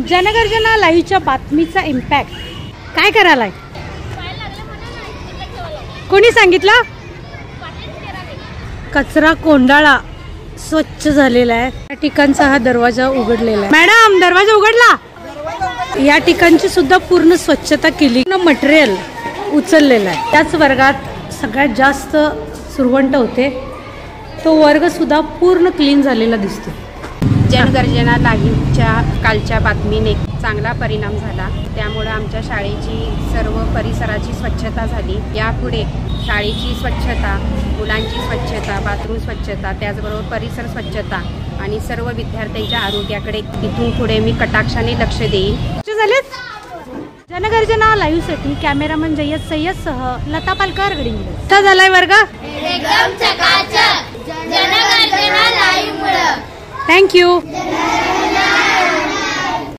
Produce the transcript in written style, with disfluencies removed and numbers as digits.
जनगर्जना लाईव्हच्या बातमीचा इम्पॅक्ट काय करायलाय? कोणी सांगितलं? कचरा कोंडाळा स्वच्छ झालेला आहे। या ठिकाणचा हा दरवाजा उघडलेला आहे। मॅडम दरवाजा उघडला? या ठिकाणची सुद्धा पूर्ण स्वच्छता केली, मटेरियल उचललेलं आहे। त्याच वर्गात सगळ्यात जास्त सुरवंट होते, तो वर्ग सुद्धा पूर्ण क्लीन झालेला दिसतो। जनगर्जना लाईव्हच्या कालच्या बातमीने चांगला परिणाम झाला, त्यामुळे आमच्या शाळेची सर्व परिसराची स्वच्छता झाली। यापुढे शाळेची स्वच्छता, मुलांची स्वच्छता, बाथरूम स्वच्छता, त्याचबरोबर परिसर स्वच्छता आणि सर्व विद्यार्थ्यांच्या आरोग्याकडे इथून पुढे मी कटाक्षाने लक्ष देईन। जनगर्जना लाईव्ह साठी कॅमेरामन जय्यद सय्यदसह लता पालकर गडिंग। कसा झालाय वर्ग? एकदम चकाचक जनगर्जना लाईव्ह मुळे। थँक्यू।